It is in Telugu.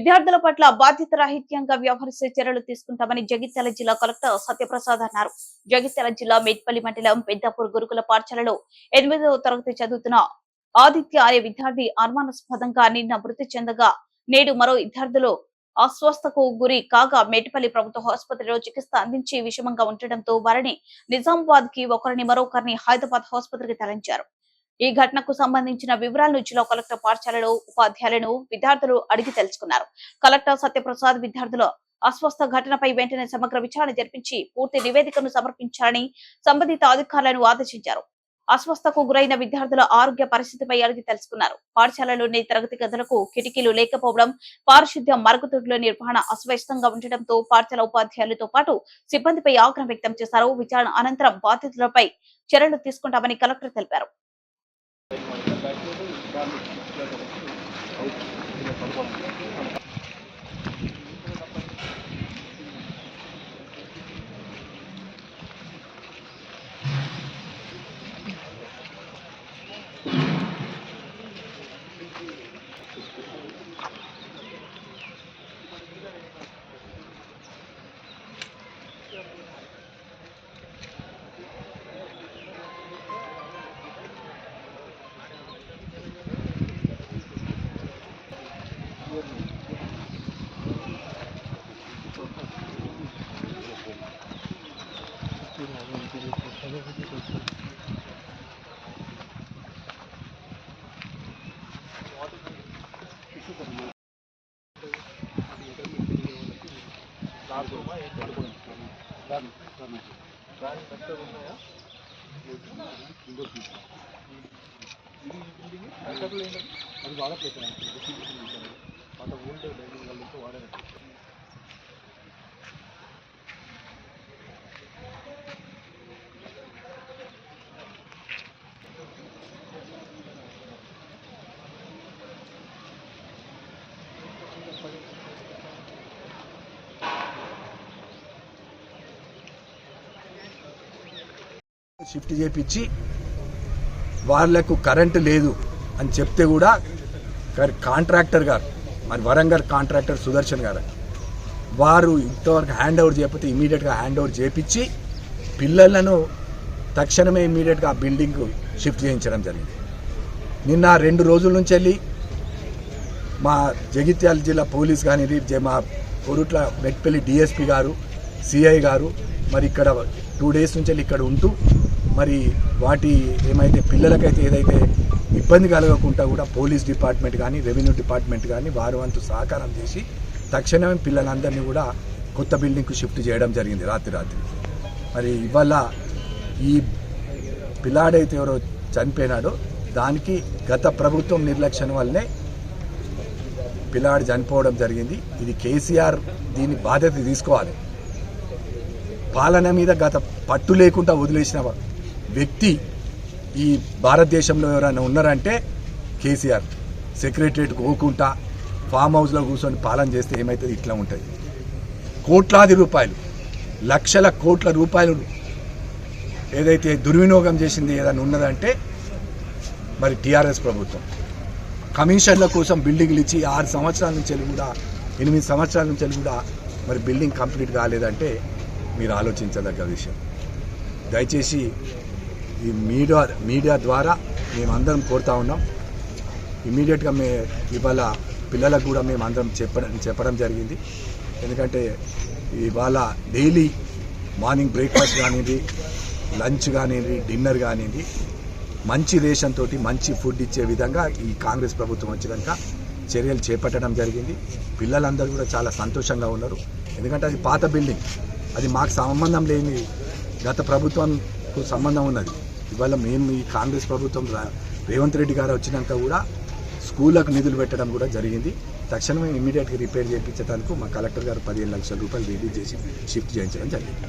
విద్యార్థుల పట్ల బాధ్యతారాహిత్యంగా వ్యవహరిస్తే చర్యలు తీసుకుంటామని జగిత్యాల జిల్లా కలెక్టర్ సత్యప్రసాద్ అన్నారు. జగిత్యాల జిల్లా మేడ్పల్లి మండలం పెద్దాపూర్ గురుకుల పాఠశాలలో 8వ తరగతి చదువుతున్న ఆదిత్య అనే విద్యార్థి అనుమానాస్పదంగా నిన్న మృతి చెందగా నేడు మరో విద్యార్థులు అస్వస్థకు గురి కాగా మేడ్పల్లి ప్రభుత్వ ఆసుపత్రిలో చికిత్స అందించి విషమంగా ఉండటంతో వారిని నిజామాబాద్ కి ఒకరిని మరొకరిని హైదరాబాద్ ఆసుపత్రికి తరలించారు. ఈ ఘటనకు సంబంధించిన వివరాలను జిల్లా కలెక్టర్ పాఠశాలలో ఉపాధ్యాయులను విద్యార్థులు అడిగి తెలుసుకున్నారు. కలెక్టర్ సత్యప్రసాద్ విద్యార్థుల అస్వస్థ ఘటనపై వెంటనే సమగ్ర విచారణ జరిపించి పూర్తి నివేదికను సమర్పించాలని సంబంధిత అధికారులను ఆదేశించారు. అస్వస్థకు గురైన విద్యార్థుల ఆరోగ్య పరిస్థితిపై అడిగి తెలుసుకున్నారు. పాఠశాలలోని తరగతి గదులకు కిటికీలు లేకపోవడం, పారిశుద్ధ్య మరుగుదొడ్ల నిర్వహణ అస్వస్థంగా ఉండటంతో పాఠశాల ఉపాధ్యాయులతో పాటు సిబ్బందిపై ఆగ్రహం వ్యక్తం చేశారు. విచారణ అనంతరం బాధితులపై చర్యలు తీసుకుంటామని కలెక్టర్ తెలిపారు. షిఫ్ట్ చేపించి వాళ్ళకు కరెంటు లేదు అని చెప్తే కూడా కాంట్రాక్టర్ గారు, మరి వరంగల్ కాంట్రాక్టర్ సుదర్శన్ గారు, వారు ఇంతవరకు హ్యాండ్ ఓవర్ చేయకపోతే ఇమీడియట్గా హ్యాండ్ ఓవర్ చేపించి పిల్లలను తక్షణమే ఇమీడియట్గా ఆ బిల్డింగ్ షిఫ్ట్ చేయించడం జరిగింది. నిన్న 2 రోజుల నుంచి వెళ్ళి మా జగిత్యాల జిల్లా పోలీస్ కానీ, మా కొరుట్ల మెట్పల్లి డిఎస్పీ గారు, సిఐ గారు మరి ఇక్కడ 2 డేస్ నుంచి వెళ్ళి ఇక్కడ ఉంటూ మరి వాటి ఏమైతే పిల్లలకైతే ఏదైతే ఇబ్బంది కలగకుండా కూడా పోలీస్ డిపార్ట్మెంట్ కానీ, రెవెన్యూ డిపార్ట్మెంట్ కానీ వారు వంతు సహకారం చేసి తక్షణమే పిల్లలందరినీ కూడా కొత్త బిల్డింగ్కు షిఫ్ట్ చేయడం జరిగింది రాత్రి. మరి ఇవాళ ఈ పిల్లాడైతే ఎవరో చనిపోయినాడో దానికి గత ప్రభుత్వం నిర్లక్ష్యం వల్లనే పిల్లాడు చనిపోవడం జరిగింది. ఇది కేసీఆర్ దీని బాధ్యత తీసుకోవాలి. పాలన మీద గత పట్టు లేకుండా వదిలేసిన వ్యక్తి ఈ భారతదేశంలో ఎవరైనా ఉన్నారంటే కేసీఆర్. సెక్రటరియట్కి పోకుండా ఫామ్ హౌస్లో కూర్చొని పాలన చేస్తే ఏమవుతుంది? ఇట్లా ఉంటుంది. కోట్లాది రూపాయలు, లక్షల కోట్ల రూపాయలు ఏదైతే దుర్వినియోగం చేసింది ఏదైనా ఉన్నదంటే మరి టీఆర్ఎస్ ప్రభుత్వం. కమిషన్ల కోసం బిల్డింగ్లు ఇచ్చి 6 సంవత్సరాల నుంచి కూడా 8 సంవత్సరాల నుంచి కూడా మరి బిల్డింగ్ కంప్లీట్ కాలేదంటే మీరు ఆలోచించదగ్గ విషయం. దయచేసి ఈ మీడియా ద్వారా మేమందరం కోరుతా ఉన్నాం. ఇమీడియట్గా ఇవాళ పిల్లలకు కూడా మేము అందరం చెప్పడం జరిగింది. ఎందుకంటే ఇవాళ డైలీ మార్నింగ్ బ్రేక్ఫాస్ట్ కానివ్వండి, లంచ్ కానివ్వండి, డిన్నర్ కానివ్వండి మంచి రేషన్ తోటి మంచి ఫుడ్ ఇచ్చే విధంగా ఈ కాంగ్రెస్ ప్రభుత్వం వచ్చినాక చర్యలు చేపట్టడం జరిగింది. పిల్లలందరూ కూడా చాలా సంతోషంగా ఉన్నారు. ఎందుకంటే అది పాత బిల్డింగ్, అది మాకు సంబంధం లేని గత ప్రభుత్వంకు సంబంధం ఉన్నది. ఇవాళ మేము ఈ కాంగ్రెస్ ప్రభుత్వం రేవంత్ రెడ్డి గారు వచ్చినాక కూడా స్కూళ్ళకు నిధులు పెట్టడం కూడా జరిగింది. తక్షణమే ఇమీడియట్గా రిపేర్ చేయించడానికి మా కలెక్టర్ గారు 15 లక్షల రూపాయలు రిలీజ్ చేసి షిఫ్ట్ చేయించడం జరిగింది.